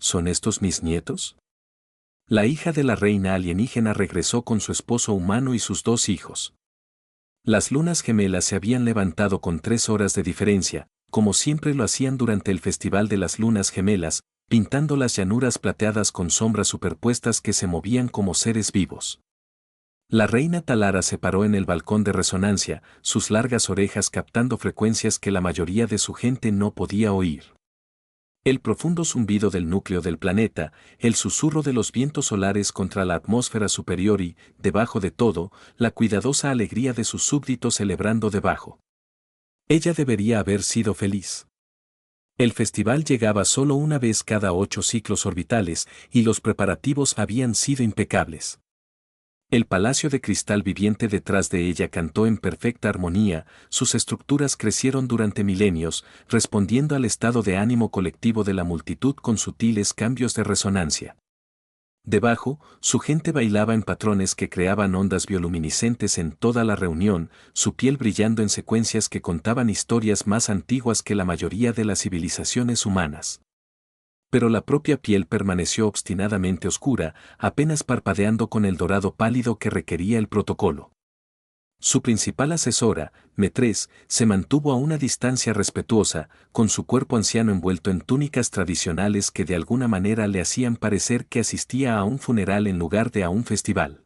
¿son estos mis nietos? La hija de la reina alienígena regresó con su esposo humano y sus 2 hijos. Las lunas gemelas se habían levantado con 3 horas de diferencia, como siempre lo hacían durante el Festival de las Lunas Gemelas, pintando las llanuras plateadas con sombras superpuestas que se movían como seres vivos. La reina Talara se paró en el balcón de resonancia, sus largas orejas captando frecuencias que la mayoría de su gente no podía oír. El profundo zumbido del núcleo del planeta, el susurro de los vientos solares contra la atmósfera superior y, debajo de todo, la cuidadosa alegría de sus súbditos celebrando debajo. Ella debería haber sido feliz. El festival llegaba solo una vez cada 8 ciclos orbitales y los preparativos habían sido impecables. El palacio de cristal viviente detrás de ella cantó en perfecta armonía, sus estructuras crecieron durante milenios, respondiendo al estado de ánimo colectivo de la multitud con sutiles cambios de resonancia. Debajo, su gente bailaba en patrones que creaban ondas bioluminiscentes en toda la reunión, su piel brillando en secuencias que contaban historias más antiguas que la mayoría de las civilizaciones humanas. Pero la propia piel permaneció obstinadamente oscura, apenas parpadeando con el dorado pálido que requería el protocolo. Su principal asesora, Metrés, se mantuvo a una distancia respetuosa, con su cuerpo anciano envuelto en túnicas tradicionales que de alguna manera le hacían parecer que asistía a un funeral en lugar de a un festival.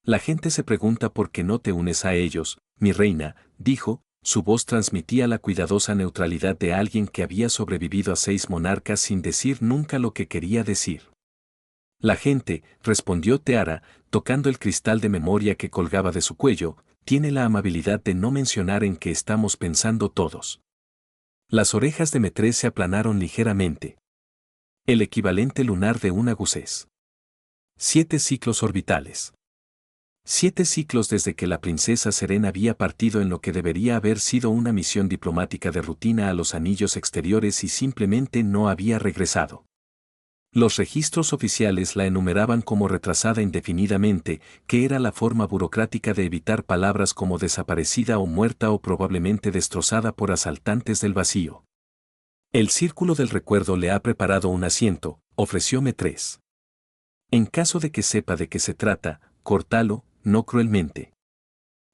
La gente se pregunta por qué no te unes a ellos, mi reina, dijo. Su voz transmitía la cuidadosa neutralidad de alguien que había sobrevivido a 6 monarcas sin decir nunca lo que quería decir. La gente, respondió Teara, tocando el cristal de memoria que colgaba de su cuello, tiene la amabilidad de no mencionar en qué estamos pensando todos. Las orejas de Metrés se aplanaron ligeramente. El equivalente lunar de una gusés. 7 ciclos orbitales. 7 ciclos desde que la princesa Serena había partido en lo que debería haber sido una misión diplomática de rutina a los anillos exteriores y simplemente no había regresado. Los registros oficiales la enumeraban como retrasada indefinidamente, que era la forma burocrática de evitar palabras como desaparecida o muerta o probablemente destrozada por asaltantes del vacío. El círculo del recuerdo le ha preparado un asiento, ofreció Metrés. En caso de que sepa de qué se trata, córtalo, no cruelmente.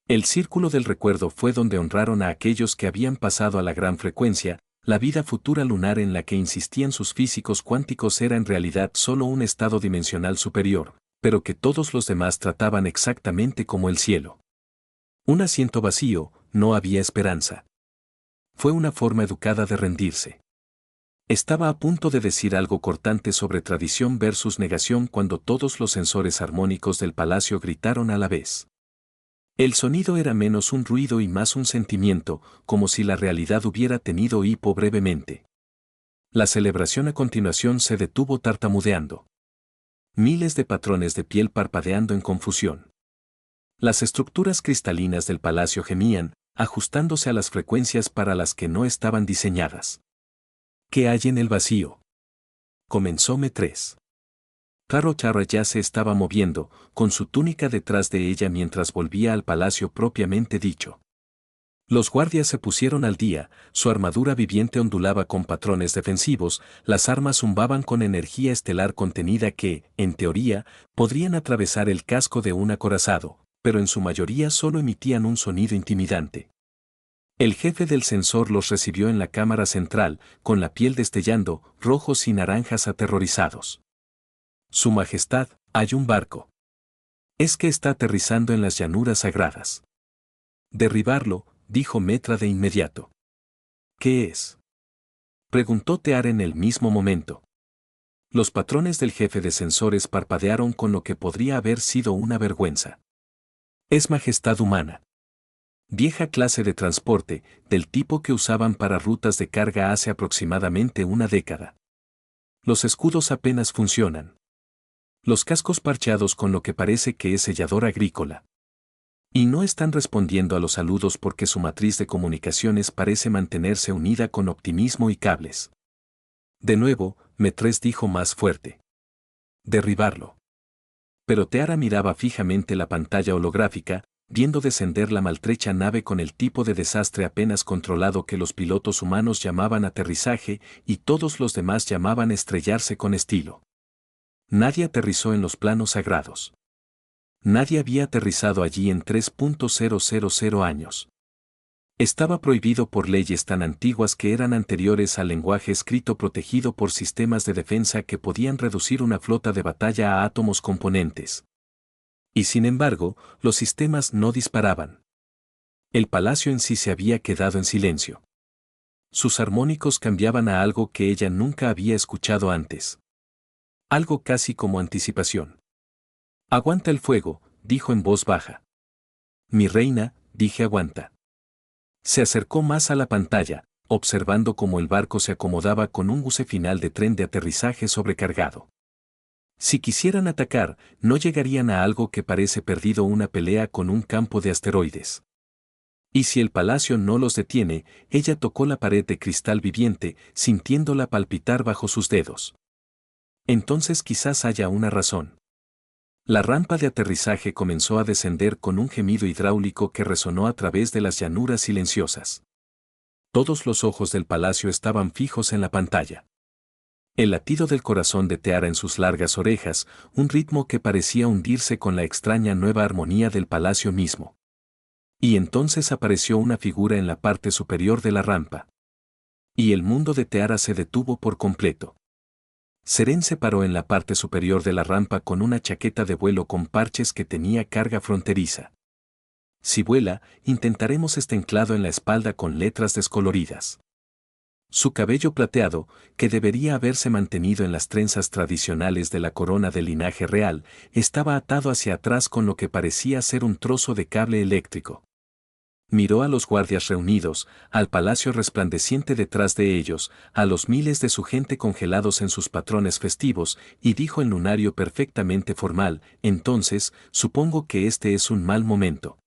El círculo del recuerdo fue donde honraron a aquellos que habían pasado a la gran frecuencia, la vida futura lunar en la que insistían sus físicos cuánticos era en realidad solo un estado dimensional superior, pero que todos los demás trataban exactamente como el cielo. Un asiento vacío, no había esperanza. Fue una forma educada de rendirse. Estaba a punto de decir algo cortante sobre tradición versus negación cuando todos los sensores armónicos del palacio gritaron a la vez. El sonido era menos un ruido y más un sentimiento, como si la realidad hubiera tenido hipo brevemente. La celebración a continuación se detuvo tartamudeando. Miles de patrones de piel parpadeando en confusión. Las estructuras cristalinas del palacio gemían, ajustándose a las frecuencias para las que no estaban diseñadas. ¿Qué hay en el vacío? Comenzó Metrés. Caro Charra ya se estaba moviendo, con su túnica detrás de ella mientras volvía al palacio propiamente dicho. Los guardias se pusieron al día, su armadura viviente ondulaba con patrones defensivos, las armas zumbaban con energía estelar contenida que, en teoría, podrían atravesar el casco de un acorazado, pero en su mayoría solo emitían un sonido intimidante. El jefe del sensor los recibió en la cámara central, con la piel destellando, rojos y naranjas aterrorizados. Su Majestad, hay un barco. Es que está aterrizando en las llanuras sagradas. Derribarlo, dijo Metra de inmediato. ¿Qué es? Preguntó Teara en el mismo momento. Los patrones del jefe de sensores parpadearon con lo que podría haber sido una vergüenza. Es majestad humana. Vieja clase de transporte, del tipo que usaban para rutas de carga hace aproximadamente una década. Los escudos apenas funcionan. Los cascos parcheados con lo que parece que es sellador agrícola. Y no están respondiendo a los saludos porque su matriz de comunicaciones parece mantenerse unida con optimismo y cables. De nuevo, Metrés dijo más fuerte. Derribarlo. Pero Teara miraba fijamente la pantalla holográfica, viendo descender la maltrecha nave con el tipo de desastre apenas controlado que los pilotos humanos llamaban aterrizaje y todos los demás llamaban estrellarse con estilo. Nadie aterrizó en los planos sagrados. Nadie había aterrizado allí en 3.000 años. Estaba prohibido por leyes tan antiguas que eran anteriores al lenguaje escrito protegido por sistemas de defensa que podían reducir una flota de batalla a átomos componentes. Y sin embargo, los sistemas no disparaban. El palacio en sí se había quedado en silencio. Sus armónicos cambiaban a algo que ella nunca había escuchado antes. Algo casi como anticipación. Aguanta el fuego, dijo en voz baja. Mi reina, dije aguanta. Se acercó más a la pantalla, observando cómo el barco se acomodaba con un buce final de tren de aterrizaje sobrecargado. Si quisieran atacar, no llegarían a algo que parece perdido una pelea con un campo de asteroides. Y si el palacio no los detiene, ella tocó la pared de cristal viviente, sintiéndola palpitar bajo sus dedos. Entonces quizás haya una razón. La rampa de aterrizaje comenzó a descender con un gemido hidráulico que resonó a través de las llanuras silenciosas. Todos los ojos del palacio estaban fijos en la pantalla. El latido del corazón de Teara en sus largas orejas, un ritmo que parecía hundirse con la extraña nueva armonía del palacio mismo. Y entonces apareció una figura en la parte superior de la rampa. Y el mundo de Teara se detuvo por completo. Seren se paró en la parte superior de la rampa con una chaqueta de vuelo con parches que tenía carga fronteriza. Si vuela, intentaremos este enclado en la espalda con letras descoloridas. Su cabello plateado, que debería haberse mantenido en las trenzas tradicionales de la corona del linaje real, estaba atado hacia atrás con lo que parecía ser un trozo de cable eléctrico. Miró a los guardias reunidos, al palacio resplandeciente detrás de ellos, a los miles de su gente congelados en sus patrones festivos, y dijo en lunario perfectamente formal, entonces, supongo que este es un mal momento.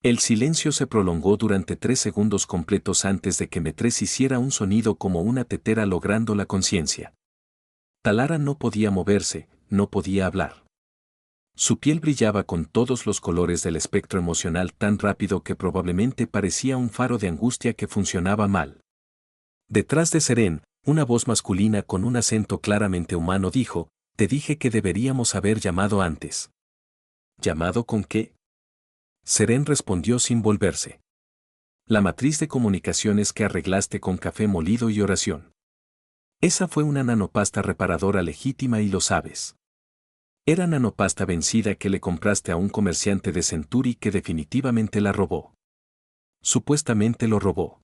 El silencio se prolongó durante 3 segundos completos antes de que Metres hiciera un sonido como una tetera logrando la conciencia. Talara no podía moverse, no podía hablar. Su piel brillaba con todos los colores del espectro emocional tan rápido que probablemente parecía un faro de angustia que funcionaba mal. Detrás de Seren, una voz masculina con un acento claramente humano dijo, «Te dije que deberíamos haber llamado antes». ¿Llamado con qué? Seren respondió sin volverse. La matriz de comunicaciones que arreglaste con café molido y oración. Esa fue una nanopasta reparadora legítima y lo sabes. Era nanopasta vencida que le compraste a un comerciante de Centuri que definitivamente la robó. Supuestamente lo robó.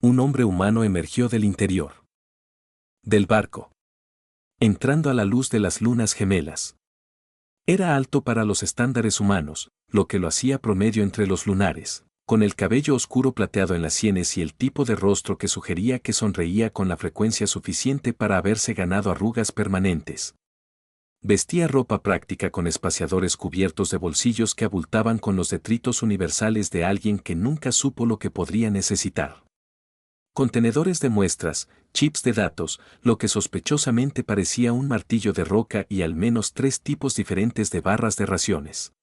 Un hombre humano emergió del interior del barco, entrando a la luz de las lunas gemelas. Era alto para los estándares humanos, lo que lo hacía promedio entre los lunares, con el cabello oscuro plateado en las sienes y el tipo de rostro que sugería que sonreía con la frecuencia suficiente para haberse ganado arrugas permanentes. Vestía ropa práctica con espaciadores cubiertos de bolsillos que abultaban con los detritos universales de alguien que nunca supo lo que podría necesitar. Contenedores de muestras, chips de datos, lo que sospechosamente parecía un martillo de roca y al menos 3 tipos diferentes de barras de raciones.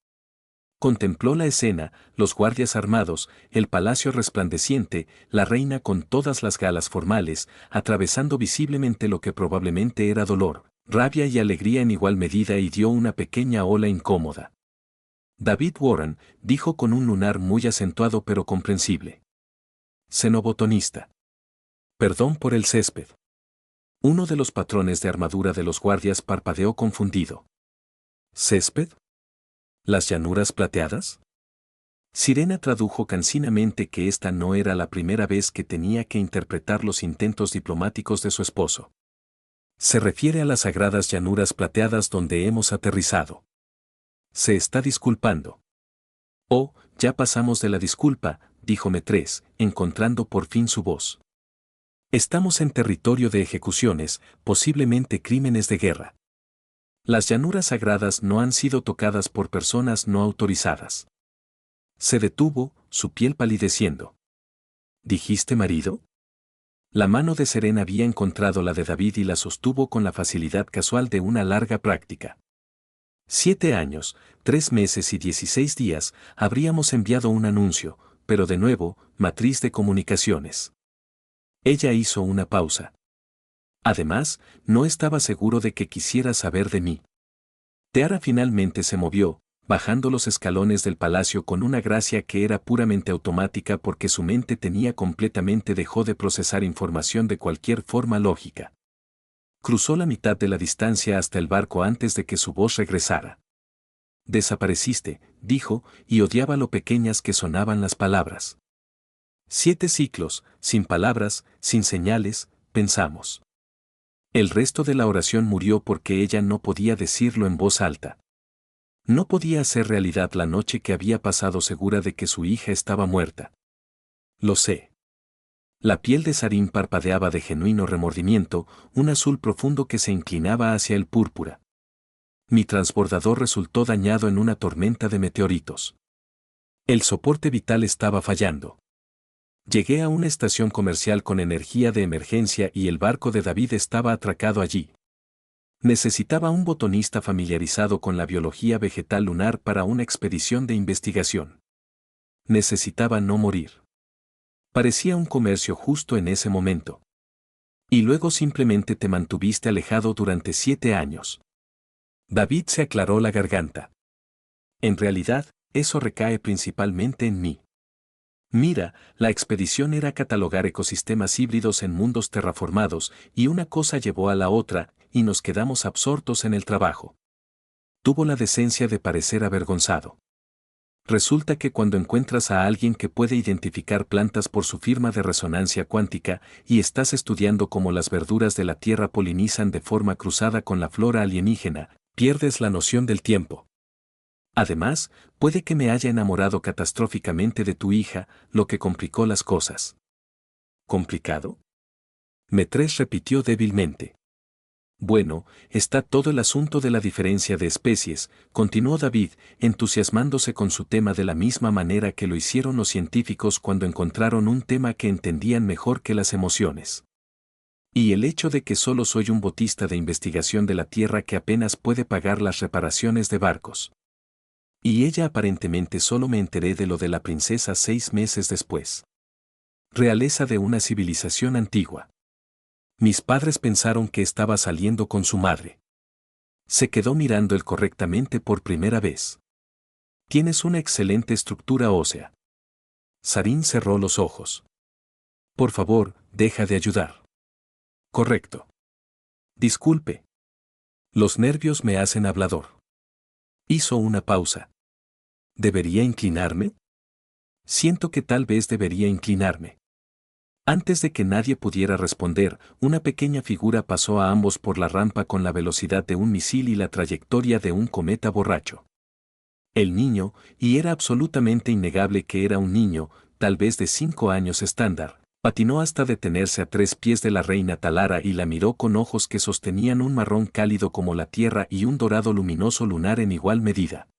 Contempló la escena, los guardias armados, el palacio resplandeciente, la reina con todas las galas formales, atravesando visiblemente lo que probablemente era dolor, rabia y alegría en igual medida y dio una pequeña ola incómoda. David Warren, dijo con un lunar muy acentuado pero comprensible. Xenobotonista. Perdón por el césped. Uno de los patrones de armadura de los guardias parpadeó confundido. ¿Césped? ¿Las llanuras plateadas? Sirena tradujo cansinamente que esta no era la primera vez que tenía que interpretar los intentos diplomáticos de su esposo. Se refiere a las sagradas llanuras plateadas donde hemos aterrizado. Se está disculpando. Oh, ya pasamos de la disculpa, dijo Metres, encontrando por fin su voz. Estamos en territorio de ejecuciones, posiblemente crímenes de guerra. Las llanuras sagradas no han sido tocadas por personas no autorizadas. Se detuvo, su piel palideciendo. ¿Dijiste marido? La mano de Seren había encontrado la de David y la sostuvo con la facilidad casual de una larga práctica. 7 años, 3 meses y 16 días, habríamos enviado un anuncio, pero de nuevo, matriz de comunicaciones. Ella hizo una pausa. Además, no estaba seguro de que quisiera saber de mí. Teara finalmente se movió, bajando los escalones del palacio con una gracia que era puramente automática porque su mente tenía completamente dejó de procesar información de cualquier forma lógica. Cruzó la mitad de la distancia hasta el barco antes de que su voz regresara. Desapareciste, dijo, y odiaba lo pequeñas que sonaban las palabras. 7 ciclos, sin palabras, sin señales, pensamos. El resto de la oración murió porque ella no podía decirlo en voz alta. No podía hacer realidad la noche que había pasado segura de que su hija estaba muerta. Lo sé. La piel de Sarín parpadeaba de genuino remordimiento, un azul profundo que se inclinaba hacia el púrpura. Mi transbordador resultó dañado en una tormenta de meteoritos. El soporte vital estaba fallando. Llegué a una estación comercial con energía de emergencia y el barco de David estaba atracado allí. Necesitaba un botanista familiarizado con la biología vegetal lunar para una expedición de investigación. Necesitaba no morir. Parecía un comercio justo en ese momento. Y luego simplemente te mantuviste alejado durante 7 años. David se aclaró la garganta. En realidad, eso recae principalmente en mí. Mira, la expedición era catalogar ecosistemas híbridos en mundos terraformados, y una cosa llevó a la otra, y nos quedamos absortos en el trabajo. Tuvo la decencia de parecer avergonzado. Resulta que cuando encuentras a alguien que puede identificar plantas por su firma de resonancia cuántica, y estás estudiando cómo las verduras de la Tierra polinizan de forma cruzada con la flora alienígena, pierdes la noción del tiempo. Además, puede que me haya enamorado catastróficamente de tu hija, lo que complicó las cosas. ¿Complicado? Metres repitió débilmente. Bueno, está todo el asunto de la diferencia de especies, continuó David, entusiasmándose con su tema de la misma manera que lo hicieron los científicos cuando encontraron un tema que entendían mejor que las emociones. Y el hecho de que solo soy un botista de investigación de la Tierra que apenas puede pagar las reparaciones de barcos. Y ella aparentemente solo me enteré de lo de la princesa 6 meses después. Realeza de una civilización antigua. Mis padres pensaron que estaba saliendo con su madre. Se quedó mirando él correctamente por primera vez. Tienes una excelente estructura ósea. Sarín cerró los ojos. Por favor, deja de ayudar. Correcto. Disculpe. Los nervios me hacen hablador. Hizo una pausa. ¿Debería inclinarme? Siento que tal vez debería inclinarme. Antes de que nadie pudiera responder, una pequeña figura pasó a ambos por la rampa con la velocidad de un misil y la trayectoria de un cometa borracho. El niño, y era absolutamente innegable que era un niño, tal vez de 5 años estándar, patinó hasta detenerse a 3 pies de la reina Talara y la miró con ojos que sostenían un marrón cálido como la tierra y un dorado luminoso lunar en igual medida.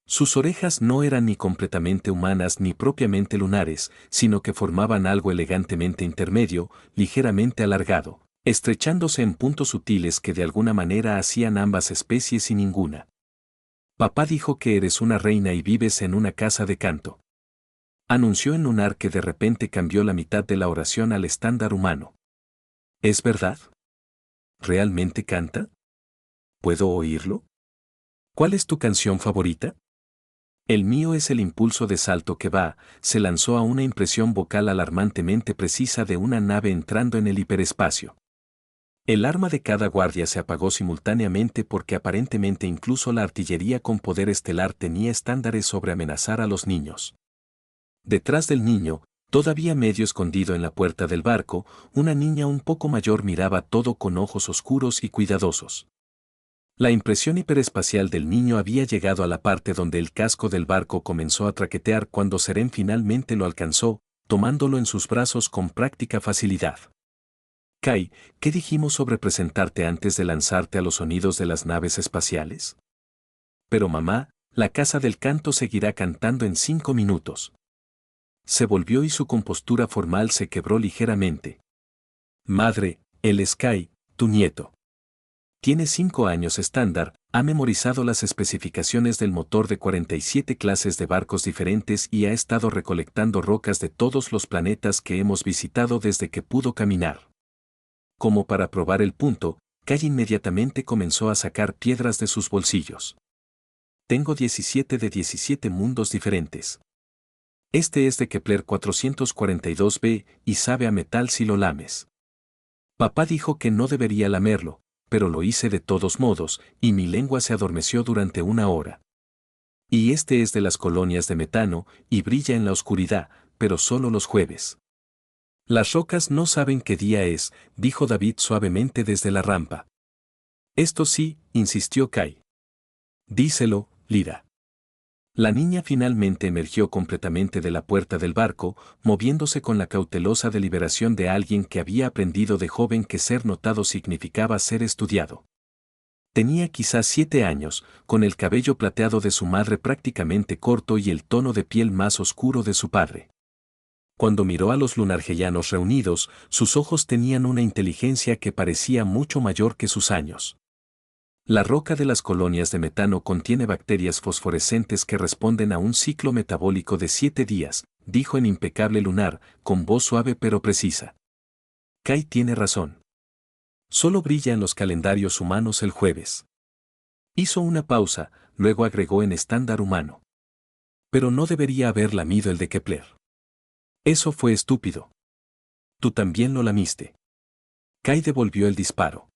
Sus orejas no eran ni completamente humanas ni propiamente lunares, sino que formaban algo elegantemente intermedio, ligeramente alargado, estrechándose en puntos sutiles que de alguna manera hacían ambas especies y ninguna. Papá dijo que eres una reina y vives en una casa de canto. Anunció en lunar que de repente cambió la mitad de la oración al estándar humano. ¿Es verdad? ¿Realmente canta? ¿Puedo oírlo? ¿Cuál es tu canción favorita? El mío es el impulso de salto que va, se lanzó a una impresión vocal alarmantemente precisa de una nave entrando en el hiperespacio. El arma de cada guardia se apagó simultáneamente porque aparentemente incluso la artillería con poder estelar tenía estándares sobre amenazar a los niños. Detrás del niño, todavía medio escondido en la puerta del barco, una niña un poco mayor miraba todo con ojos oscuros y cuidadosos. La impresión hiperespacial del niño había llegado a la parte donde el casco del barco comenzó a traquetear cuando Seren finalmente lo alcanzó, tomándolo en sus brazos con práctica facilidad. Kai, ¿qué dijimos sobre presentarte antes de lanzarte a los sonidos de las naves espaciales? Pero mamá, la casa del canto seguirá cantando en 5 minutos. Se volvió y su compostura formal se quebró ligeramente. Madre, él es Kai, tu nieto. Tiene 5 años estándar, ha memorizado las especificaciones del motor de 47 clases de barcos diferentes y ha estado recolectando rocas de todos los planetas que hemos visitado desde que pudo caminar. Como para probar el punto, Kai inmediatamente comenzó a sacar piedras de sus bolsillos. Tengo 17 de 17 mundos diferentes. Este es de Kepler 442b y sabe a metal si lo lames. Papá dijo que no debería lamerlo, pero lo hice de todos modos, y mi lengua se adormeció durante 1 hora. Y este es de las colonias de metano, y brilla en la oscuridad, pero solo los jueves. Las rocas no saben qué día es, dijo David suavemente desde la rampa. Esto sí, insistió Kai. Díselo, Lyra. La niña finalmente emergió completamente de la puerta del barco, moviéndose con la cautelosa deliberación de alguien que había aprendido de joven que ser notado significaba ser estudiado. Tenía quizás 7 años, con el cabello plateado de su madre prácticamente corto y el tono de piel más oscuro de su padre. Cuando miró a los lunargellanos reunidos, sus ojos tenían una inteligencia que parecía mucho mayor que sus años. La roca de las colonias de metano contiene bacterias fosforescentes que responden a un ciclo metabólico de 7 días, dijo en impecable lunar, con voz suave pero precisa. Kai tiene razón. Solo brilla en los calendarios humanos el jueves. Hizo una pausa, luego agregó en estándar humano. Pero no debería haber lamido el de Kepler. Eso fue estúpido. Tú también lo lamiste. Kai devolvió el disparo.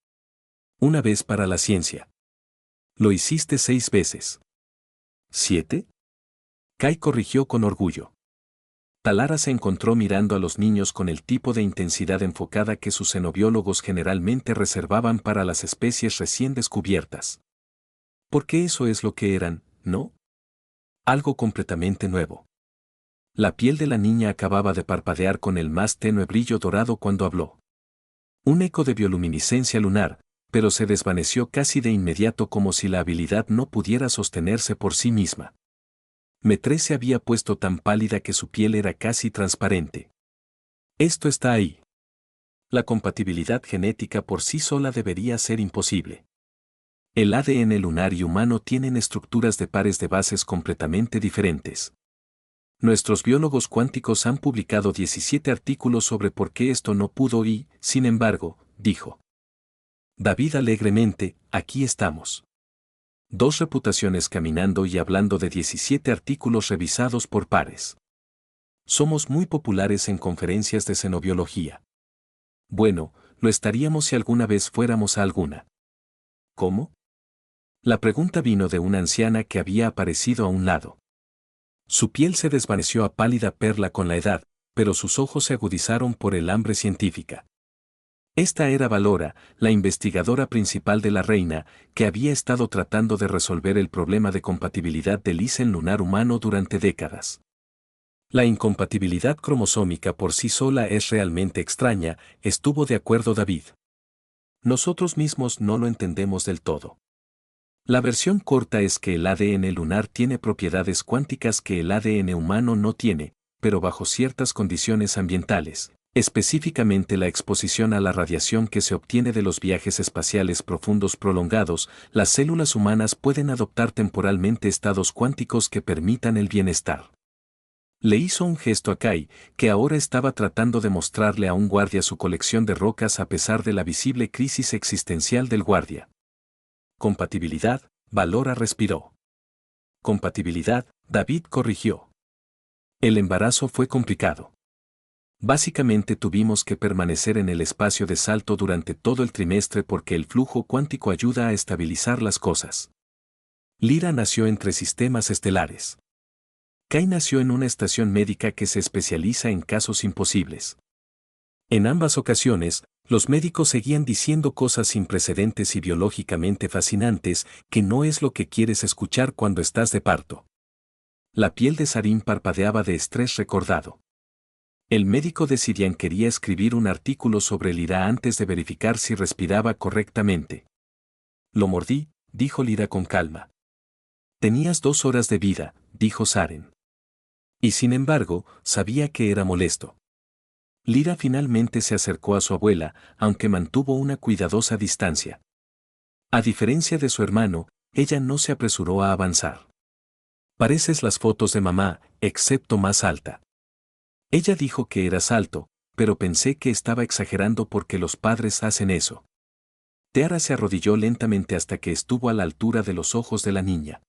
Una vez para la ciencia. Lo hiciste 6 veces. ¿7? Kai corrigió con orgullo. Talara se encontró mirando a los niños con el tipo de intensidad enfocada que sus xenobiólogos generalmente reservaban para las especies recién descubiertas. Porque eso es lo que eran, ¿no? Algo completamente nuevo. La piel de la niña acababa de parpadear con el más tenue brillo dorado cuando habló. Un eco de bioluminiscencia lunar, pero se desvaneció casi de inmediato como si la habilidad no pudiera sostenerse por sí misma. Metré se había puesto tan pálida que su piel era casi transparente. Esto está ahí. La compatibilidad genética por sí sola debería ser imposible. El ADN lunar y humano tienen estructuras de pares de bases completamente diferentes. Nuestros biólogos cuánticos han publicado 17 artículos sobre por qué esto no pudo y, sin embargo, dijo David alegremente, aquí estamos. 2 reputaciones caminando y hablando de 17 artículos revisados por pares. Somos muy populares en conferencias de xenobiología. Bueno, lo estaríamos si alguna vez fuéramos a alguna. ¿Cómo? La pregunta vino de una anciana que había aparecido a un lado. Su piel se desvaneció a pálida perla con la edad, pero sus ojos se agudizaron por el hambre científica. Esta era Valora, la investigadora principal de la reina, que había estado tratando de resolver el problema de compatibilidad del Isen lunar humano durante décadas. La incompatibilidad cromosómica por sí sola es realmente extraña, estuvo de acuerdo David. Nosotros mismos no lo entendemos del todo. La versión corta es que el ADN lunar tiene propiedades cuánticas que el ADN humano no tiene, pero bajo ciertas condiciones ambientales. Específicamente la exposición a la radiación que se obtiene de los viajes espaciales profundos prolongados, las células humanas pueden adoptar temporalmente estados cuánticos que permitan el bienestar. Le hizo un gesto a Kai, que ahora estaba tratando de mostrarle a un guardia su colección de rocas a pesar de la visible crisis existencial del guardia. Compatibilidad, Valora respiró. Compatibilidad, David corrigió. El embarazo fue complicado. Básicamente tuvimos que permanecer en el espacio de salto durante todo el trimestre porque el flujo cuántico ayuda a estabilizar las cosas. Lyra nació entre sistemas estelares. Kai nació en una estación médica que se especializa en casos imposibles. En ambas ocasiones, los médicos seguían diciendo cosas sin precedentes y biológicamente fascinantes que no es lo que quieres escuchar cuando estás de parto. La piel de Sarin parpadeaba de estrés recordado. El médico de Sirian quería escribir un artículo sobre Lyra antes de verificar si respiraba correctamente. Lo mordí, dijo Lyra con calma. Tenías 2 horas de vida, dijo Saren. Y sin embargo, sabía que era molesto. Lyra finalmente se acercó a su abuela, aunque mantuvo una cuidadosa distancia. A diferencia de su hermano, ella no se apresuró a avanzar. Pareces las fotos de mamá, excepto más alta. Ella dijo que eras alto, pero pensé que estaba exagerando porque los padres hacen eso. Teara se arrodilló lentamente hasta que estuvo a la altura de los ojos de la niña.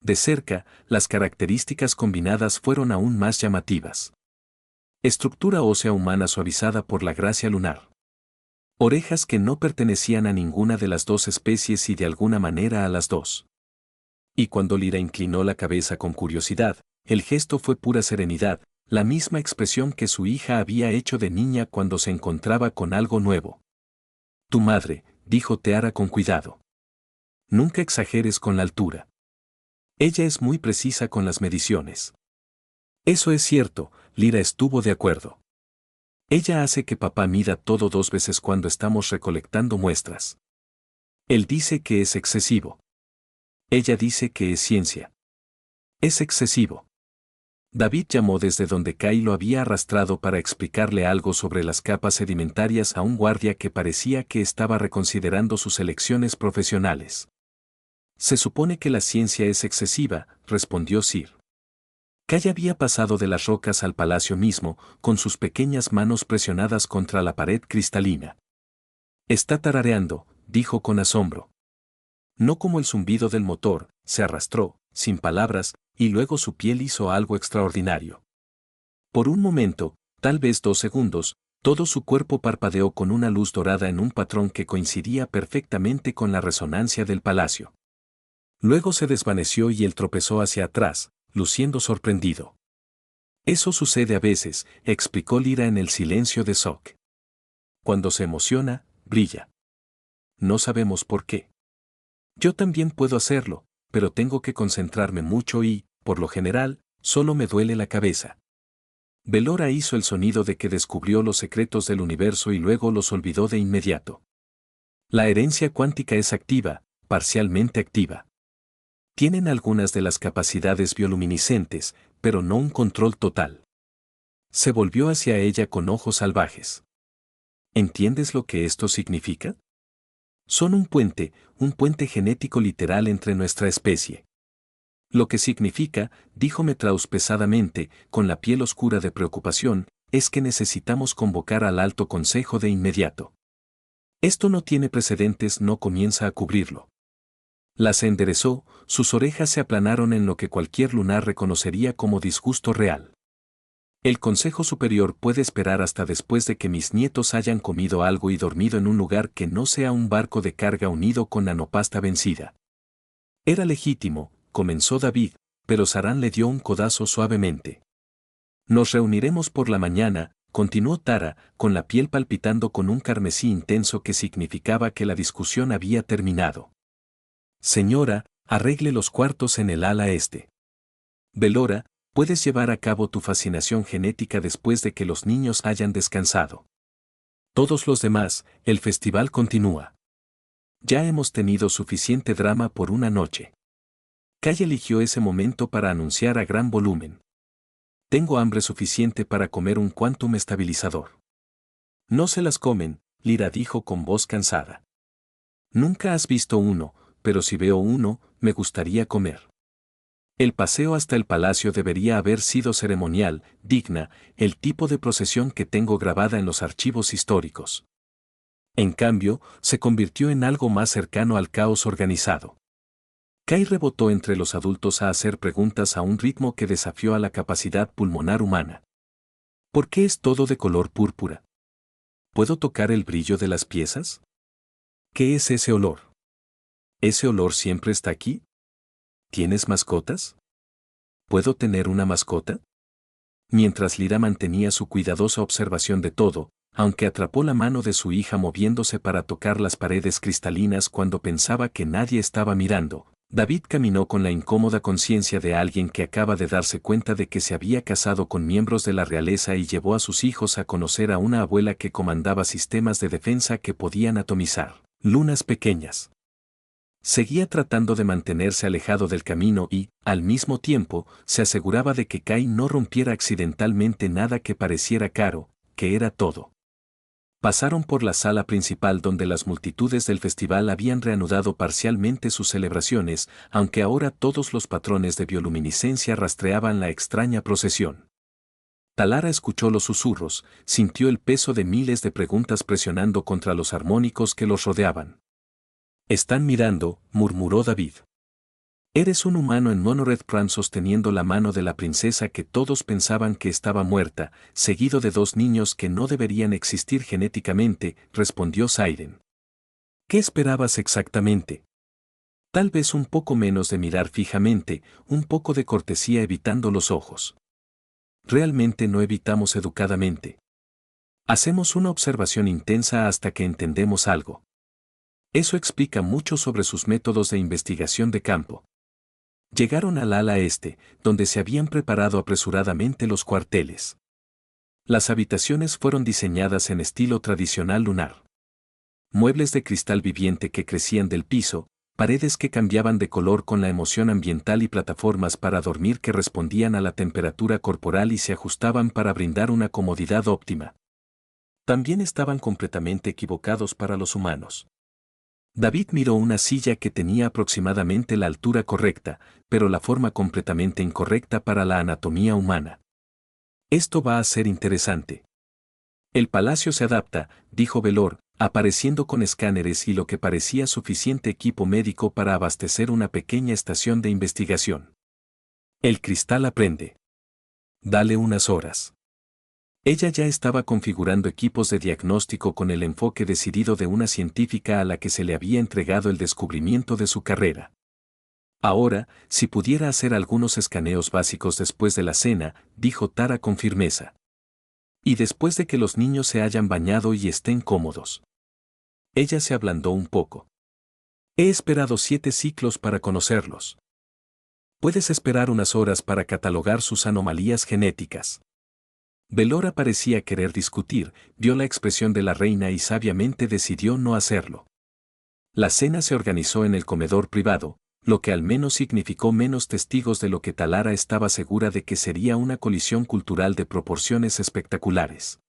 De cerca, las características combinadas fueron aún más llamativas. Estructura ósea humana suavizada por la gracia lunar. Orejas que no pertenecían a ninguna de las dos especies y de alguna manera a las dos. Y cuando Lyra inclinó la cabeza con curiosidad, el gesto fue pura serenidad, la misma expresión que su hija había hecho de niña cuando se encontraba con algo nuevo. Tu madre, dijo Teara con cuidado. Nunca exageres con la altura. Ella es muy precisa con las mediciones. Eso es cierto, Lyra estuvo de acuerdo. Ella hace que papá mida todo 2 veces cuando estamos recolectando muestras. Él dice que es excesivo. Ella dice que es ciencia. Es excesivo. David llamó desde donde Kai lo había arrastrado para explicarle algo sobre las capas sedimentarias a un guardia que parecía que estaba reconsiderando sus elecciones profesionales. Se supone que la ciencia es excesiva, respondió Sir. Kai había pasado de las rocas al palacio mismo, con sus pequeñas manos presionadas contra la pared cristalina. Está tarareando, dijo con asombro. No como el zumbido del motor, se arrastró, sin palabras, y luego su piel hizo algo extraordinario. Por un momento, tal vez 2 segundos, todo su cuerpo parpadeó con una luz dorada en un patrón que coincidía perfectamente con la resonancia del palacio. Luego se desvaneció y él tropezó hacia atrás, luciendo sorprendido. Eso sucede a veces, explicó Lyra en el silencio de Sok. Cuando se emociona, brilla. No sabemos por qué. Yo también puedo hacerlo, pero tengo que concentrarme mucho y, por lo general, solo me duele la cabeza. Belora hizo el sonido de que descubrió los secretos del universo y luego los olvidó de inmediato. La herencia cuántica es activa, parcialmente activa. Tienen algunas de las capacidades bioluminiscentes, pero no un control total. Se volvió hacia ella con ojos salvajes. ¿Entiendes lo que esto significa? Son un puente genético literal entre nuestra especie. Lo que significa, dijo Metraus pesadamente, con la piel oscura de preocupación, es que necesitamos convocar al Alto Consejo de inmediato. Esto no tiene precedentes, no comienza a cubrirlo. Las enderezó, sus orejas se aplanaron en lo que cualquier lunar reconocería como disgusto real. El Consejo Superior puede esperar hasta después de que mis nietos hayan comido algo y dormido en un lugar que no sea un barco de carga unido con nanopasta vencida. Era legítimo, comenzó David, pero Saran le dio un codazo suavemente. Nos reuniremos por la mañana, continuó Tara, con la piel palpitando con un carmesí intenso que significaba que la discusión había terminado. Señora, arregle los cuartos en el ala este. Belora, puedes llevar a cabo tu fascinación genética después de que los niños hayan descansado. Todos los demás, el festival continúa. Ya hemos tenido suficiente drama por una noche. Kai eligió ese momento para anunciar a gran volumen. Tengo hambre suficiente para comer un quantum estabilizador. No se las comen, Lyra dijo con voz cansada. Nunca has visto uno, pero si veo uno, me gustaría comer. El paseo hasta el palacio debería haber sido ceremonial, digna, el tipo de procesión que tengo grabada en los archivos históricos. En cambio, se convirtió en algo más cercano al caos organizado. Kai rebotó entre los adultos a hacer preguntas a un ritmo que desafió a la capacidad pulmonar humana. ¿Por qué es todo de color púrpura? ¿Puedo tocar el brillo de las piezas? ¿Qué es ese olor? ¿Ese olor siempre está aquí? ¿Tienes mascotas? ¿Puedo tener una mascota? Mientras Lyra mantenía su cuidadosa observación de todo, aunque atrapó la mano de su hija moviéndose para tocar las paredes cristalinas cuando pensaba que nadie estaba mirando, David caminó con la incómoda conciencia de alguien que acaba de darse cuenta de que se había casado con miembros de la realeza y llevó a sus hijos a conocer a una abuela que comandaba sistemas de defensa que podían atomizar lunas pequeñas. Seguía tratando de mantenerse alejado del camino y, al mismo tiempo, se aseguraba de que Kai no rompiera accidentalmente nada que pareciera caro, que era todo. Pasaron por la sala principal donde las multitudes del festival habían reanudado parcialmente sus celebraciones, aunque ahora todos los patrones de bioluminiscencia rastreaban la extraña procesión. Talara escuchó los susurros, sintió el peso de miles de preguntas presionando contra los armónicos que los rodeaban. «Están mirando», murmuró David. «Eres un humano en Monored Pran sosteniendo la mano de la princesa que todos pensaban que estaba muerta, seguido de dos niños que no deberían existir genéticamente», respondió Siren. «¿Qué esperabas exactamente?» «Tal vez un poco menos de mirar fijamente, un poco de cortesía evitando los ojos». «Realmente no evitamos educadamente. Hacemos una observación intensa hasta que entendemos algo. Eso explica mucho sobre sus métodos de investigación de campo». Llegaron al ala este, donde se habían preparado apresuradamente los cuarteles. Las habitaciones fueron diseñadas en estilo tradicional lunar. Muebles de cristal viviente que crecían del piso, paredes que cambiaban de color con la emoción ambiental y plataformas para dormir que respondían a la temperatura corporal y se ajustaban para brindar una comodidad óptima. También estaban completamente equivocados para los humanos. David miró una silla que tenía aproximadamente la altura correcta, pero la forma completamente incorrecta para la anatomía humana. «Esto va a ser interesante». «El palacio se adapta», dijo Velor, apareciendo con escáneres y lo que parecía suficiente equipo médico para abastecer una pequeña estación de investigación. «El cristal aprende. Dale unas horas». Ella ya estaba configurando equipos de diagnóstico con el enfoque decidido de una científica a la que se le había entregado el descubrimiento de su carrera. «Ahora, si pudiera hacer algunos escaneos básicos después de la cena», dijo Tara con firmeza. «Y después de que los niños se hayan bañado y estén cómodos». Ella se ablandó un poco. «He esperado 7 ciclos para conocerlos. Puedes esperar unas horas para catalogar sus anomalías genéticas». Velora parecía querer discutir, vio la expresión de la reina y sabiamente decidió no hacerlo. La cena se organizó en el comedor privado, lo que al menos significó menos testigos de lo que Talara estaba segura de que sería una colisión cultural de proporciones espectaculares.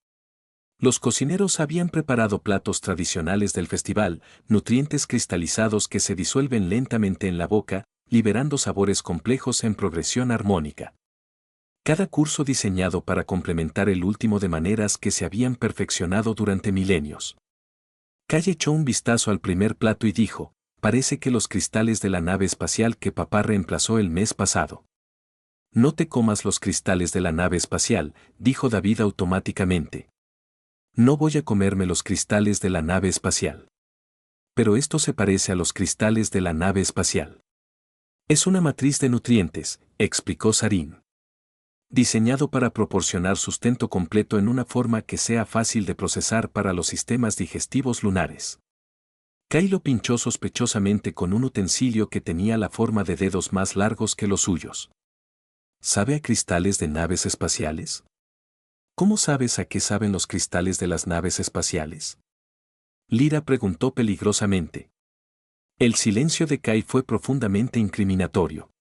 Los cocineros habían preparado platos tradicionales del festival, nutrientes cristalizados que se disuelven lentamente en la boca, liberando sabores complejos en progresión armónica. Cada curso diseñado para complementar el último de maneras que se habían perfeccionado durante milenios. Kai echó un vistazo al primer plato y dijo: «Parece que los cristales de la nave espacial que papá reemplazó el mes pasado». «No te comas los cristales de la nave espacial», dijo David automáticamente. «No voy a comerme los cristales de la nave espacial». «Pero esto se parece a los cristales de la nave espacial». «Es una matriz de nutrientes», explicó Sarin. «Diseñado para proporcionar sustento completo en una forma que sea fácil de procesar para los sistemas digestivos lunares». Kai lo pinchó sospechosamente con un utensilio que tenía la forma de dedos más largos que los suyos. ¿Sabe a cristales de naves espaciales? ¿Cómo sabes a qué saben los cristales de las naves espaciales? Lyra preguntó peligrosamente. El silencio de Kai fue profundamente incriminatorio.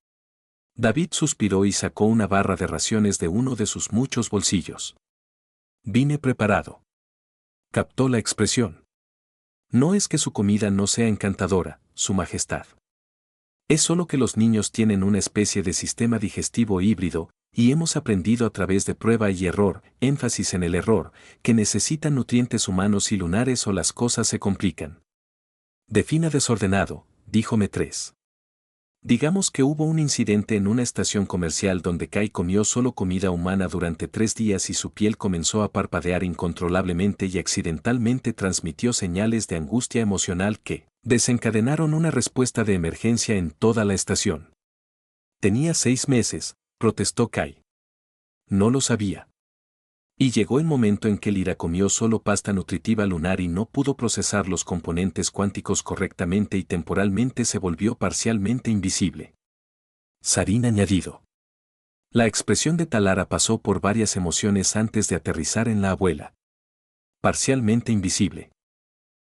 David suspiró y sacó una barra de raciones de uno de sus muchos bolsillos. «Vine preparado». Captó la expresión. «No es que su comida no sea encantadora, Su Majestad. Es solo que los niños tienen una especie de sistema digestivo híbrido, y hemos aprendido a través de prueba y error, énfasis en el error, que necesitan nutrientes humanos y lunares o las cosas se complican». «Defina desordenado», dijo Metres. «Digamos que hubo un incidente en una estación comercial donde Kai comió solo comida humana durante 3 días y su piel comenzó a parpadear incontrolablemente y accidentalmente transmitió señales de angustia emocional que desencadenaron una respuesta de emergencia en toda la estación». «Tenía 6 meses», protestó Kai. «No lo sabía». Y llegó el momento en que Lyra comió solo pasta nutritiva lunar y no pudo procesar los componentes cuánticos correctamente y temporalmente se volvió parcialmente invisible. Sarin añadido. La expresión de Talara pasó por varias emociones antes de aterrizar en la abuela. Parcialmente invisible.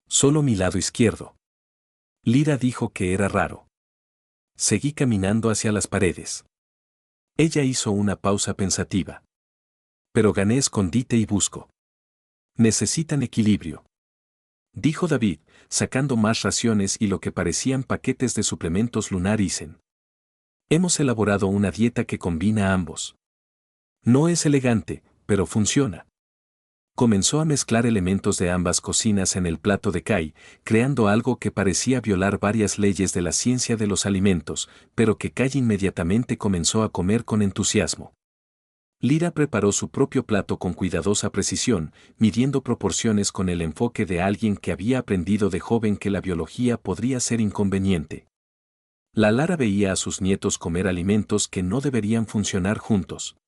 Solo mi lado izquierdo. Lyra dijo que era raro. Seguí caminando hacia las paredes. Ella hizo una pausa pensativa. «Pero gané escondite y busco. Necesitan equilibrio, dijo David, sacando más raciones y lo que parecían paquetes de suplementos Lunar Isen. Hemos elaborado una dieta que combina ambos. No es elegante, pero funciona. Comenzó a mezclar elementos de ambas cocinas en el plato de Kai, creando algo que parecía violar varias leyes de la ciencia de los alimentos, pero que Kai inmediatamente comenzó a comer con entusiasmo. Lyra preparó su propio plato con cuidadosa precisión, midiendo proporciones con el enfoque de alguien que había aprendido de joven que la biología podría ser inconveniente. La Lara veía a sus nietos comer alimentos que no deberían funcionar juntos.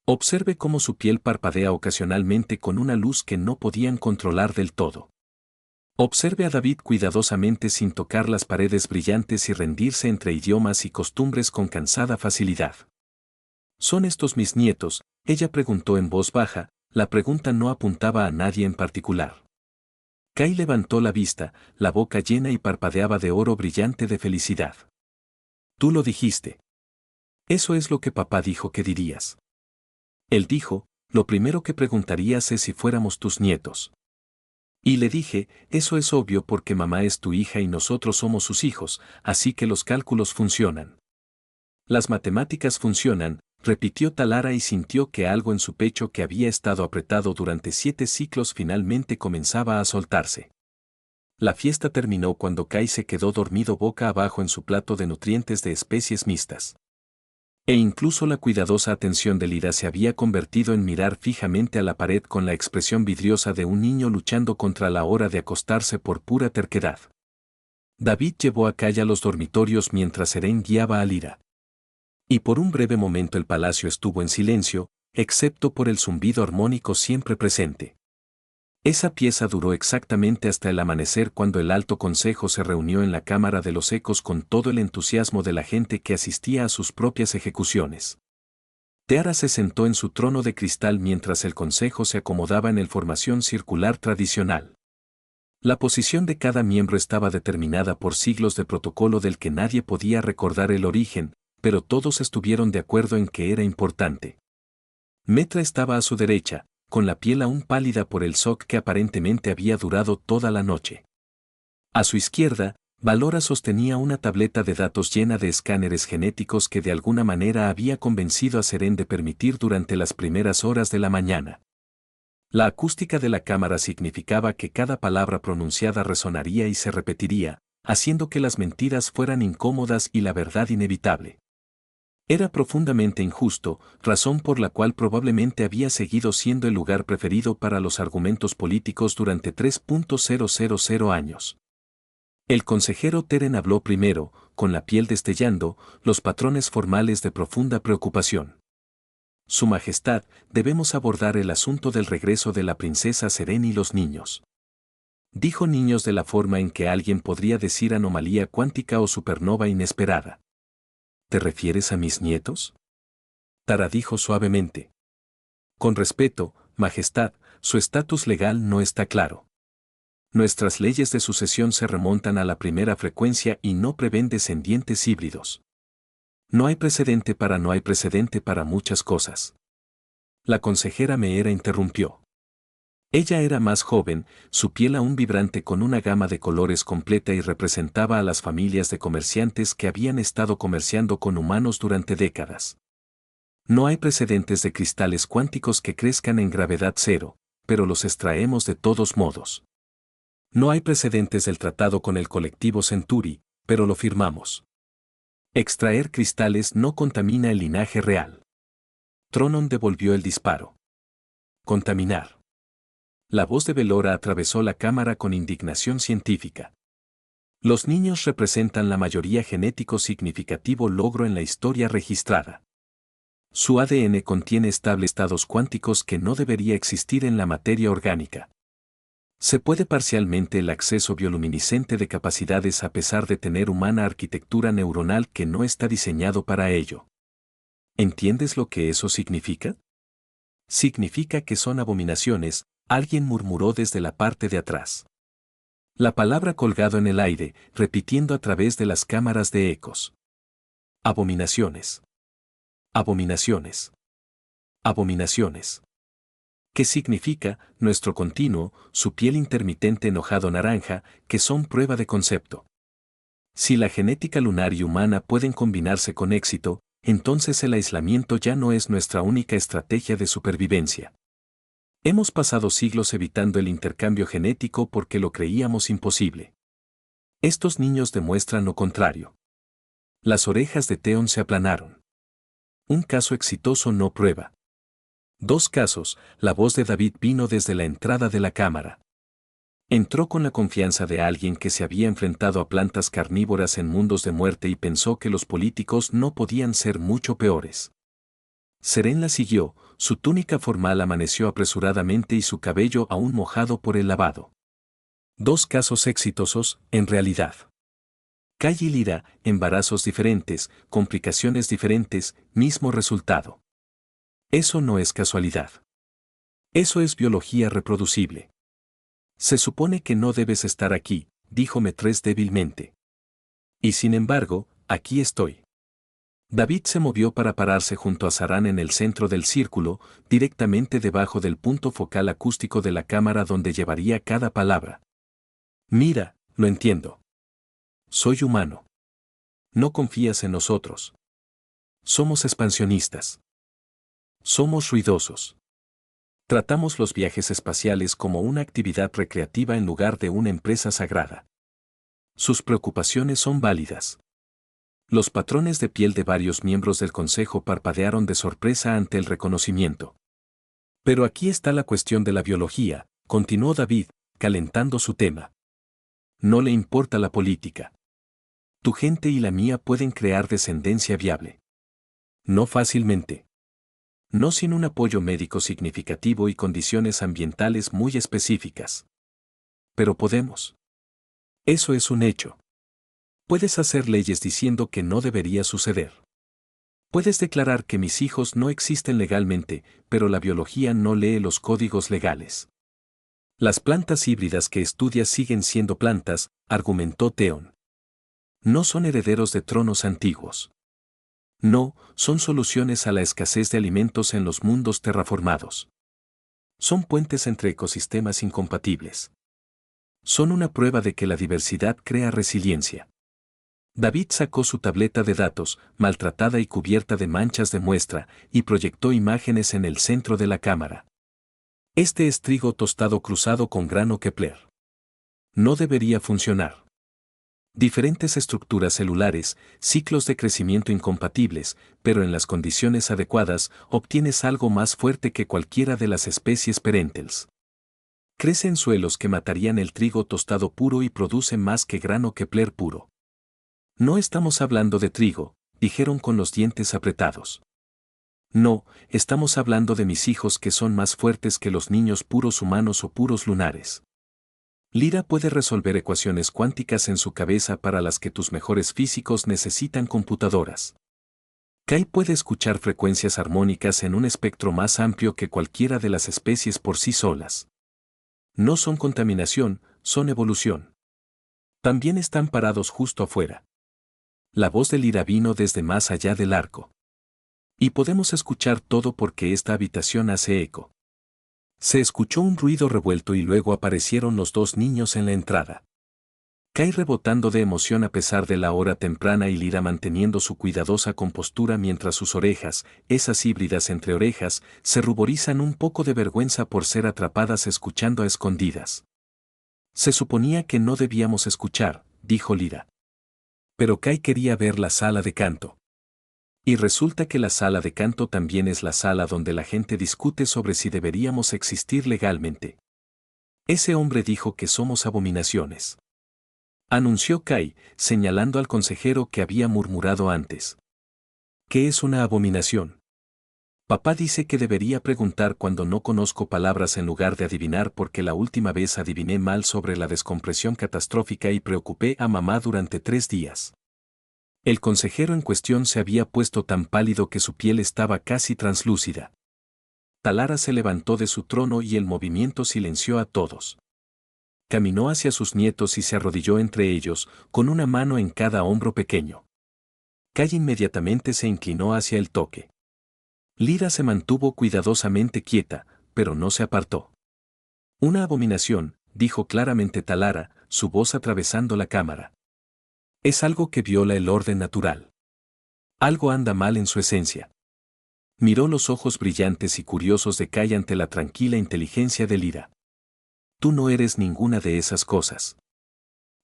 Observe cómo su piel parpadea ocasionalmente con una luz que no podían controlar del todo. Observe a David cuidadosamente sin tocar las paredes brillantes y rendirse entre idiomas y costumbres con cansada facilidad. ¿Son estos mis nietos?, ella preguntó en voz baja, la pregunta no apuntaba a nadie en particular. Kai levantó la vista, la boca llena y parpadeaba de oro brillante de felicidad. Tú lo dijiste. Eso es lo que papá dijo que dirías. Él dijo, lo primero que preguntarías es si fuéramos tus nietos. Y le dije, eso es obvio porque mamá es tu hija y nosotros somos sus hijos, así que los cálculos funcionan. Las matemáticas funcionan, repitió Talara y sintió que algo en su pecho que había estado apretado durante 7 ciclos finalmente comenzaba a soltarse. La fiesta terminó cuando Kai se quedó dormido boca abajo en su plato de nutrientes de especies mixtas. E incluso la cuidadosa atención de Lyra se había convertido en mirar fijamente a la pared con la expresión vidriosa de un niño luchando contra la hora de acostarse por pura terquedad. David llevó a Kai a los dormitorios mientras Seren guiaba a Lyra. Y por un breve momento el palacio estuvo en silencio, excepto por el zumbido armónico siempre presente. Esa pieza duró exactamente hasta el amanecer cuando el Alto Consejo se reunió en la Cámara de los Ecos con todo el entusiasmo de la gente que asistía a sus propias ejecuciones. Teara se sentó en su trono de cristal mientras el Consejo se acomodaba en el formación circular tradicional. La posición de cada miembro estaba determinada por siglos de protocolo del que nadie podía recordar el origen, pero todos estuvieron de acuerdo en que era importante. Metra estaba a su derecha, con la piel aún pálida por el shock que aparentemente había durado toda la noche. A su izquierda, Valora sostenía una tableta de datos llena de escáneres genéticos que de alguna manera había convencido a Seren de permitir durante las primeras horas de la mañana. La acústica de la cámara significaba que cada palabra pronunciada resonaría y se repetiría, haciendo que las mentiras fueran incómodas y la verdad inevitable. Era profundamente injusto, razón por la cual probablemente había seguido siendo el lugar preferido para los argumentos políticos durante 3.000 años. El consejero Teren habló primero, con la piel destellando, los patrones formales de profunda preocupación. Su Majestad, debemos abordar el asunto del regreso de la princesa Seren y los niños. Dijo niños de la forma en que alguien podría decir anomalía cuántica o supernova inesperada. ¿Te refieres a mis nietos? Tara dijo suavemente. Con respeto, Majestad, su estatus legal no está claro. Nuestras leyes de sucesión se remontan a la primera frecuencia y no prevén descendientes híbridos. No hay precedente para muchas cosas. La consejera Meera interrumpió. Ella era más joven, su piel aún vibrante con una gama de colores completa y representaba a las familias de comerciantes que habían estado comerciando con humanos durante décadas. No hay precedentes de cristales cuánticos que crezcan en gravedad cero, pero los extraemos de todos modos. No hay precedentes del tratado con el colectivo Centuri, pero lo firmamos. Extraer cristales no contamina el linaje real. Tronon devolvió el disparo. Contaminar. La voz de Velora atravesó la cámara con indignación científica. Los niños representan la mayoría genético significativo logro en la historia registrada. Su ADN contiene estables estados cuánticos que no debería existir en la materia orgánica. Se puede parcialmente el acceso bioluminiscente de capacidades a pesar de tener humana arquitectura neuronal que no está diseñado para ello. ¿Entiendes lo que eso significa? Significa que son abominaciones, alguien murmuró desde la parte de atrás. La palabra colgado en el aire, repitiendo a través de las cámaras de ecos. Abominaciones. Abominaciones. Abominaciones. ¿Qué significa nuestro continuo, su piel intermitente enojado naranja, que son prueba de concepto? Si la genética lunar y humana pueden combinarse con éxito, entonces el aislamiento ya no es nuestra única estrategia de supervivencia. Hemos pasado siglos evitando el intercambio genético porque lo creíamos imposible. Estos niños demuestran lo contrario. Las orejas de Theon se aplanaron. Un caso exitoso no prueba. 2 casos, la voz de David vino desde la entrada de la cámara. Entró con la confianza de alguien que se había enfrentado a plantas carnívoras en mundos de muerte y pensó que los políticos no podían ser mucho peores. Seren la siguió, su túnica formal amaneció apresuradamente y su cabello aún mojado por el lavado. 2 casos exitosos, en realidad. Kai y Lyra, embarazos diferentes, complicaciones diferentes, mismo resultado. Eso no es casualidad. Eso es biología reproducible. Se supone que no debes estar aquí, dijo Metres débilmente. Y sin embargo, aquí estoy. David se movió para pararse junto a Saran en el centro del círculo, directamente debajo del punto focal acústico de la cámara donde llevaría cada palabra. Mira, lo entiendo. Soy humano. No confías en nosotros. Somos expansionistas. Somos ruidosos. Tratamos los viajes espaciales como una actividad recreativa en lugar de una empresa sagrada. Sus preocupaciones son válidas. Los patrones de piel de varios miembros del consejo parpadearon de sorpresa ante el reconocimiento. Pero aquí está la cuestión de la biología, continuó David, calentando su tema. No le importa la política. Tu gente y la mía pueden crear descendencia viable. No fácilmente. No sin un apoyo médico significativo y condiciones ambientales muy específicas. Pero podemos. Eso es un hecho. Puedes hacer leyes diciendo que no debería suceder. Puedes declarar que mis hijos no existen legalmente, pero la biología no lee los códigos legales. Las plantas híbridas que estudias siguen siendo plantas, argumentó Theon. No son herederos de tronos antiguos. No, son soluciones a la escasez de alimentos en los mundos terraformados. Son puentes entre ecosistemas incompatibles. Son una prueba de que la diversidad crea resiliencia. David sacó su tableta de datos, maltratada y cubierta de manchas de muestra, y proyectó imágenes en el centro de la cámara. Este es trigo tostado cruzado con grano Kepler. No debería funcionar. Diferentes estructuras celulares, ciclos de crecimiento incompatibles, pero en las condiciones adecuadas obtienes algo más fuerte que cualquiera de las especies perennials. Crece en suelos que matarían el trigo tostado puro y produce más que grano Kepler puro. No estamos hablando de trigo, dijeron con los dientes apretados. No, estamos hablando de mis hijos que son más fuertes que los niños puros humanos o puros lunares. Lyra puede resolver ecuaciones cuánticas en su cabeza para las que tus mejores físicos necesitan computadoras. Kai puede escuchar frecuencias armónicas en un espectro más amplio que cualquiera de las especies por sí solas. No son contaminación, son evolución. También están parados justo afuera. La voz de Lyra vino desde más allá del arco. Y podemos escuchar todo porque esta habitación hace eco. Se escuchó un ruido revuelto y luego aparecieron los 2 niños en la entrada. Kai rebotando de emoción a pesar de la hora temprana y Lyra manteniendo su cuidadosa compostura mientras sus orejas, esas híbridas entre orejas, se ruborizan un poco de vergüenza por ser atrapadas escuchando a escondidas. Se suponía que no debíamos escuchar, dijo Lyra. Pero Kai quería ver la sala de canto. Y resulta que la sala de canto también es la sala donde la gente discute sobre si deberíamos existir legalmente. Ese hombre dijo que somos abominaciones. Anunció Kai, señalando al consejero que había murmurado antes. ¿Qué es una abominación? Papá dice que debería preguntar cuando no conozco palabras en lugar de adivinar porque la última vez adiviné mal sobre la descompresión catastrófica y preocupé a mamá durante 3 días. El consejero en cuestión se había puesto tan pálido que su piel estaba casi translúcida. Talara se levantó de su trono y el movimiento silenció a todos. Caminó hacia sus nietos y se arrodilló entre ellos, con una mano en cada hombro pequeño. Kai inmediatamente se inclinó hacia el toque. Lyra se mantuvo cuidadosamente quieta, pero no se apartó. Una abominación, dijo claramente Talara, su voz atravesando la cámara. Es algo que viola el orden natural. Algo anda mal en su esencia. Miró los ojos brillantes y curiosos de Kai ante la tranquila inteligencia de Lyra. Tú no eres ninguna de esas cosas.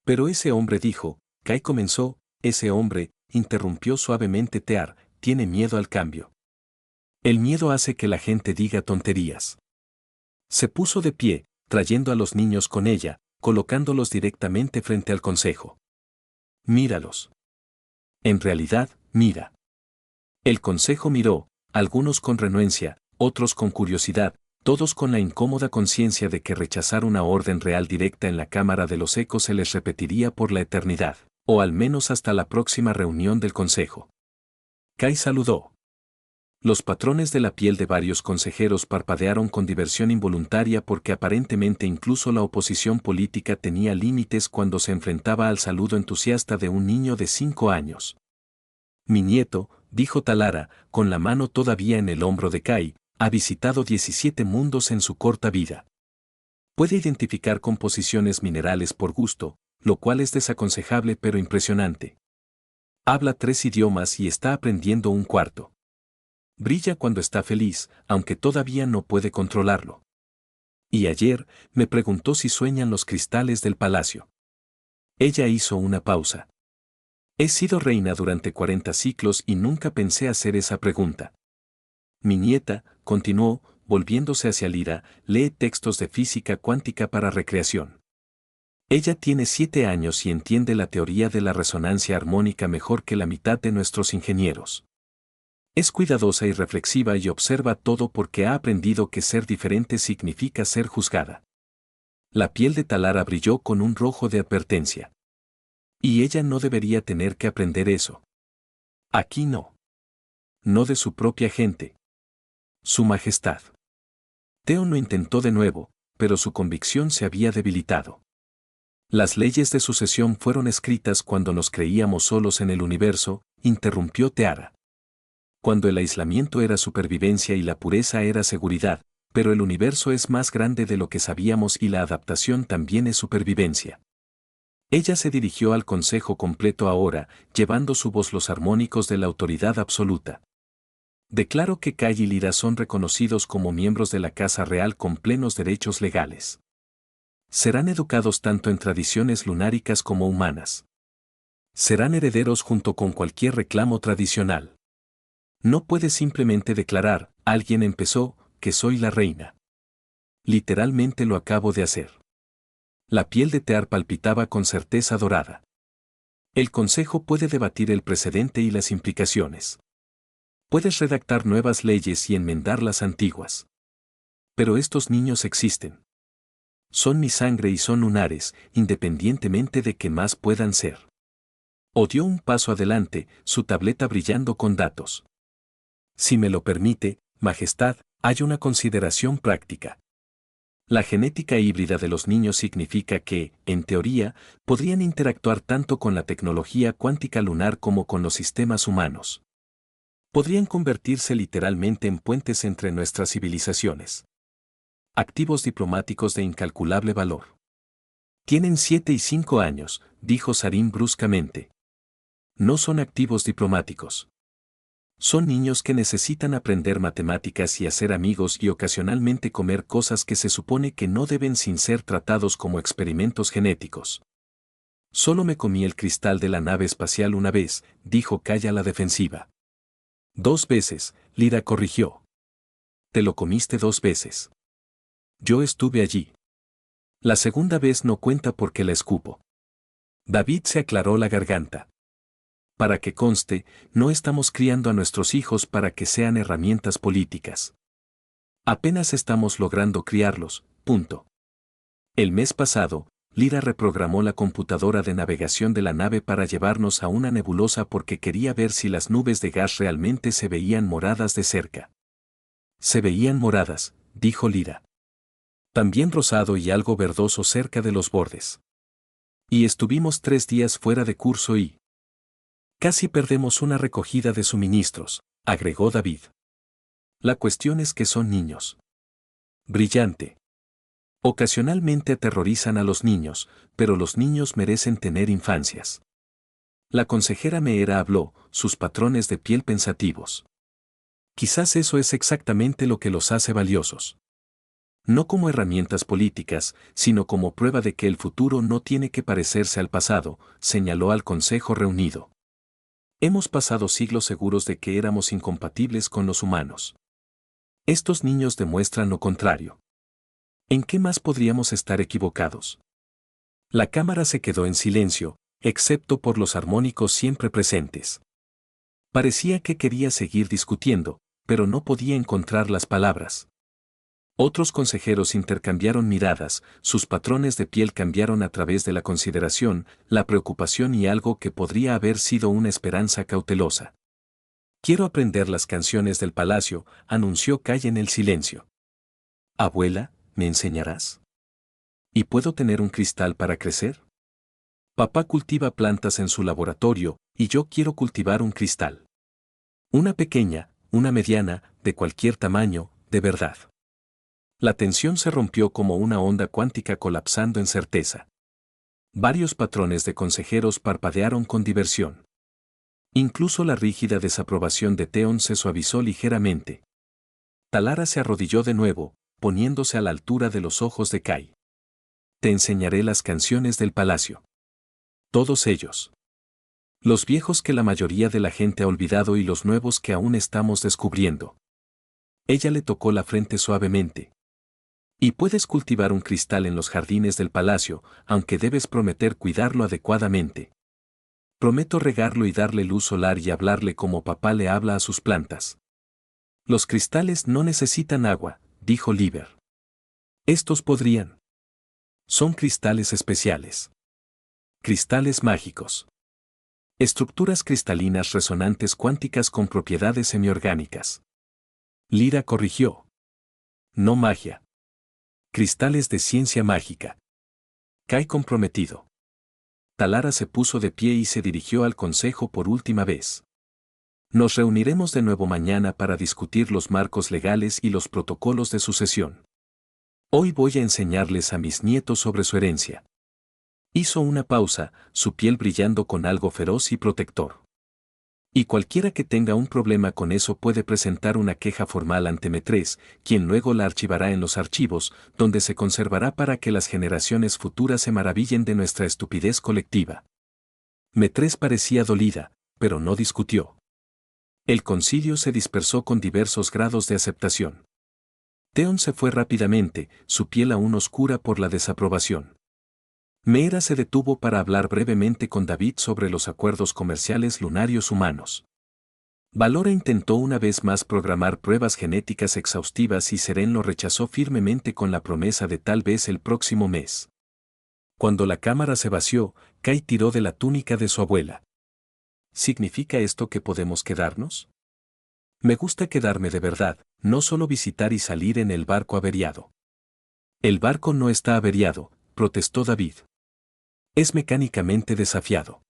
Pero ese hombre dijo, Kai comenzó, ese hombre, interrumpió suavemente Tear, tiene miedo al cambio. El miedo hace que la gente diga tonterías. Se puso de pie, trayendo a los niños con ella, colocándolos directamente frente al consejo. Míralos. En realidad, mira. El consejo miró, algunos con renuencia, otros con curiosidad, todos con la incómoda conciencia de que rechazar una orden real directa en la Cámara de los Ecos se les repetiría por la eternidad, o al menos hasta la próxima reunión del consejo. Kai saludó. Los patrones de la piel de varios consejeros parpadearon con diversión involuntaria porque aparentemente incluso la oposición política tenía límites cuando se enfrentaba al saludo entusiasta de un niño de 5 años. Mi nieto, dijo Talara, con la mano todavía en el hombro de Kai, ha visitado 17 mundos en su corta vida. Puede identificar composiciones minerales por gusto, lo cual es desaconsejable pero impresionante. Habla 3 idiomas y está aprendiendo un cuarto. Brilla cuando está feliz, aunque todavía no puede controlarlo. Y ayer, me preguntó si sueñan los cristales del palacio. Ella hizo una pausa. He sido reina durante 40 ciclos y nunca pensé hacer esa pregunta. Mi nieta, continuó, volviéndose hacia Lyra, lee textos de física cuántica para recreación. Ella tiene 7 años y entiende la teoría de la resonancia armónica mejor que la mitad de nuestros ingenieros. Es cuidadosa y reflexiva y observa todo porque ha aprendido que ser diferente significa ser juzgada. La piel de Talara brilló con un rojo de advertencia. Y ella no debería tener que aprender eso. Aquí no. No de su propia gente. Su Majestad. Teo no intentó de nuevo, pero su convicción se había debilitado. Las leyes de sucesión fueron escritas cuando nos creíamos solos en el universo, interrumpió Teara. Cuando el aislamiento era supervivencia y la pureza era seguridad, pero el universo es más grande de lo que sabíamos y la adaptación también es supervivencia. Ella se dirigió al consejo completo ahora, llevando su voz los armónicos de la autoridad absoluta. Declaro que Kai y Lyra son reconocidos como miembros de la Casa Real con plenos derechos legales. Serán educados tanto en tradiciones lunáricas como humanas. Serán herederos junto con cualquier reclamo tradicional. No puedes simplemente declarar, alguien empezó, que soy la reina. Literalmente lo acabo de hacer. La piel de Tear palpitaba con certeza dorada. El consejo puede debatir el precedente y las implicaciones. Puedes redactar nuevas leyes y enmendar las antiguas. Pero estos niños existen. Son mi sangre y son lunares, independientemente de qué más puedan ser. O dio un paso adelante, su tableta brillando con datos. Si me lo permite, Majestad, hay una consideración práctica. La genética híbrida de los niños significa que, en teoría, podrían interactuar tanto con la tecnología cuántica lunar como con los sistemas humanos. Podrían convertirse literalmente en puentes entre nuestras civilizaciones. Activos diplomáticos de incalculable valor. Tienen 7 y 5 años, dijo Sarim bruscamente. No son activos diplomáticos. Son niños que necesitan aprender matemáticas y hacer amigos y ocasionalmente comer cosas que se supone que no deben sin ser tratados como experimentos genéticos. Solo me comí el cristal de la nave espacial una vez, dijo Kai a la defensiva. 2 veces, Lyra corrigió. Te lo comiste 2 veces. Yo estuve allí. La segunda vez no cuenta porque la escupo. David se aclaró la garganta. Para que conste, no estamos criando a nuestros hijos para que sean herramientas políticas. Apenas estamos logrando criarlos, punto. El mes pasado, Lyra reprogramó la computadora de navegación de la nave para llevarnos a una nebulosa porque quería ver si las nubes de gas realmente se veían moradas de cerca. Se veían moradas, dijo Lyra. También rosado y algo verdoso cerca de los bordes. Y estuvimos 3 días fuera de curso y... Casi perdemos una recogida de suministros, agregó David. La cuestión es que son niños. Brillante. Ocasionalmente aterrorizan a los niños, pero los niños merecen tener infancias. La consejera Meera habló, sus patrones de piel pensativos. Quizás eso es exactamente lo que los hace valiosos. No como herramientas políticas, sino como prueba de que el futuro no tiene que parecerse al pasado, señaló al Consejo reunido. Hemos pasado siglos seguros de que éramos incompatibles con los humanos. Estos niños demuestran lo contrario. ¿En qué más podríamos estar equivocados? La cámara se quedó en silencio, excepto por los armónicos siempre presentes. Parecía que quería seguir discutiendo, pero no podía encontrar las palabras. Otros consejeros intercambiaron miradas, sus patrones de piel cambiaron a través de la consideración, la preocupación y algo que podría haber sido una esperanza cautelosa. Quiero aprender las canciones del palacio, anunció Kai en el silencio. Abuela, ¿me enseñarás? ¿Y puedo tener un cristal para crecer? Papá cultiva plantas en su laboratorio, y yo quiero cultivar un cristal. Una pequeña, una mediana, de cualquier tamaño, de verdad. La tensión se rompió como una onda cuántica colapsando en certeza. Varios patrones de consejeros parpadearon con diversión. Incluso la rígida desaprobación de Theon se suavizó ligeramente. Talara se arrodilló de nuevo, poniéndose a la altura de los ojos de Kai. Te enseñaré las canciones del palacio. Todos ellos. Los viejos que la mayoría de la gente ha olvidado y los nuevos que aún estamos descubriendo. Ella le tocó la frente suavemente. Y puedes cultivar un cristal en los jardines del palacio, aunque debes prometer cuidarlo adecuadamente. Prometo regarlo y darle luz solar y hablarle como papá le habla a sus plantas. Los cristales no necesitan agua, dijo Liber. Estos podrían. Son cristales especiales. Cristales mágicos. Estructuras cristalinas resonantes cuánticas con propiedades semiorgánicas. Lyra corrigió. No magia. Cristales de ciencia mágica. Kai comprometido. Talara se puso de pie y se dirigió al consejo por última vez. Nos reuniremos de nuevo mañana para discutir los marcos legales y los protocolos de sucesión. Hoy voy a enseñarles a mis nietos sobre su herencia. Hizo una pausa, su piel brillando con algo feroz y protector. Y cualquiera que tenga un problema con eso puede presentar una queja formal ante M3, quien luego la archivará en los archivos, donde se conservará para que las generaciones futuras se maravillen de nuestra estupidez colectiva. M3 parecía dolida, pero no discutió. El concilio se dispersó con diversos grados de aceptación. Theon se fue rápidamente, su piel aún oscura por la desaprobación. Meera se detuvo para hablar brevemente con David sobre los acuerdos comerciales lunarios humanos. Valora intentó una vez más programar pruebas genéticas exhaustivas y Seren lo rechazó firmemente con la promesa de tal vez el próximo mes. Cuando la cámara se vació, Kai tiró de la túnica de su abuela. ¿Significa esto que podemos quedarnos? Me gusta quedarme de verdad, no solo visitar y salir en el barco averiado. El barco no está averiado, protestó David. Es mecánicamente desafiado.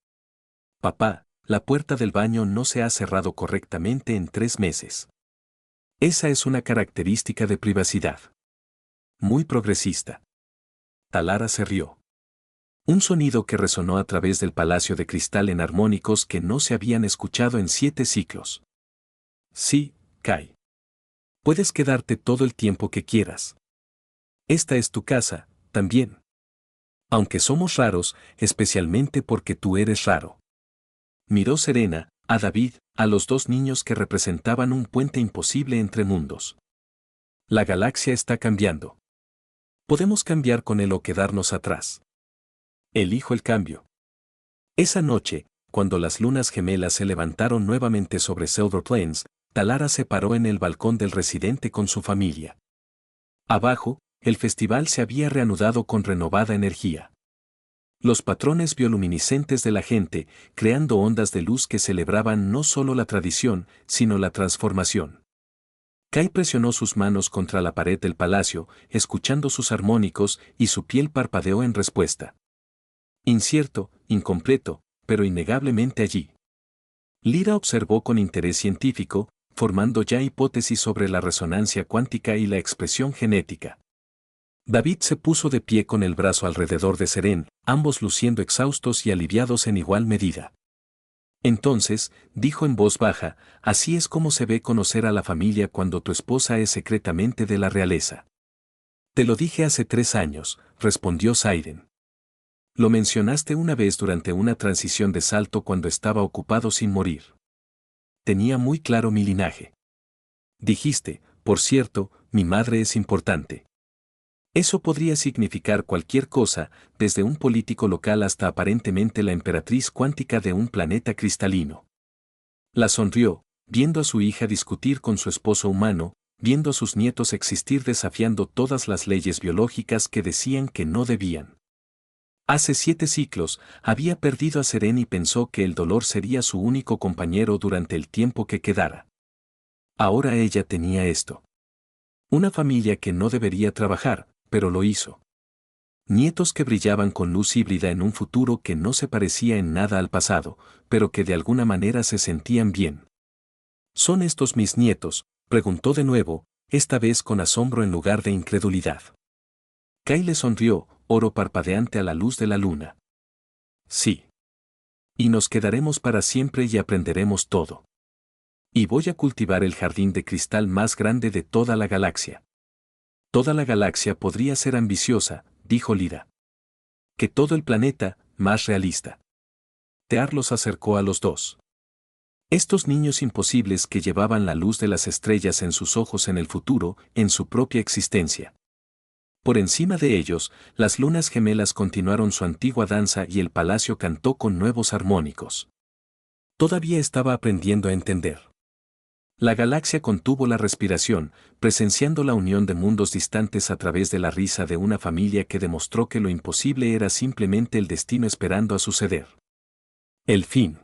Papá, la puerta del baño no se ha cerrado correctamente en 3 meses. Esa es una característica de privacidad. Muy progresista. Talara se rió. Un sonido que resonó a través del palacio de cristal en armónicos que no se habían escuchado en 7 ciclos. Sí, Kai. Puedes quedarte todo el tiempo que quieras. Esta es tu casa, también. Aunque somos raros, especialmente porque tú eres raro. Miró serena, a David, a los 2 niños que representaban un puente imposible entre mundos. La galaxia está cambiando. Podemos cambiar con él o quedarnos atrás. Elijo el cambio. Esa noche, cuando las lunas gemelas se levantaron nuevamente sobre Silver Plains, Talara se paró en el balcón del residente con su familia. Abajo, el festival se había reanudado con renovada energía. Los patrones bioluminiscentes de la gente, creando ondas de luz que celebraban no solo la tradición, sino la transformación. Kai presionó sus manos contra la pared del palacio, escuchando sus armónicos, y su piel parpadeó en respuesta. Incierto, incompleto, pero innegablemente allí. Lyra observó con interés científico, formando ya hipótesis sobre la resonancia cuántica y la expresión genética. David se puso de pie con el brazo alrededor de Seren, ambos luciendo exhaustos y aliviados en igual medida. Entonces, dijo en voz baja, así es como se ve conocer a la familia cuando tu esposa es secretamente de la realeza. Te lo dije hace 3 años, respondió Siren. Lo mencionaste una vez durante una transición de salto cuando estaba ocupado sin morir. Tenía muy claro mi linaje. Dijiste, por cierto, mi madre es importante. Eso podría significar cualquier cosa, desde un político local hasta aparentemente la emperatriz cuántica de un planeta cristalino. La sonrió, viendo a su hija discutir con su esposo humano, viendo a sus nietos existir desafiando todas las leyes biológicas que decían que no debían. Hace 7 ciclos, había perdido a Seren y pensó que el dolor sería su único compañero durante el tiempo que quedara. Ahora ella tenía esto. Una familia que no debería trabajar, pero lo hizo. Nietos que brillaban con luz híbrida en un futuro que no se parecía en nada al pasado, pero que de alguna manera se sentían bien. ¿Son estos mis nietos?, preguntó de nuevo, esta vez con asombro en lugar de incredulidad. Kai le sonrió, oro parpadeante a la luz de la luna. Sí. Y nos quedaremos para siempre y aprenderemos todo. Y voy a cultivar el jardín de cristal más grande de toda la galaxia. Toda la galaxia podría ser ambiciosa, dijo Lida. Que todo el planeta, más realista. Tear los acercó a los dos. Estos niños imposibles que llevaban la luz de las estrellas en sus ojos en el futuro, en su propia existencia. Por encima de ellos, las lunas gemelas continuaron su antigua danza y el palacio cantó con nuevos armónicos. Todavía estaba aprendiendo a entender. La galaxia contuvo la respiración, presenciando la unión de mundos distantes a través de la risa de una familia que demostró que lo imposible era simplemente el destino esperando a suceder. El fin.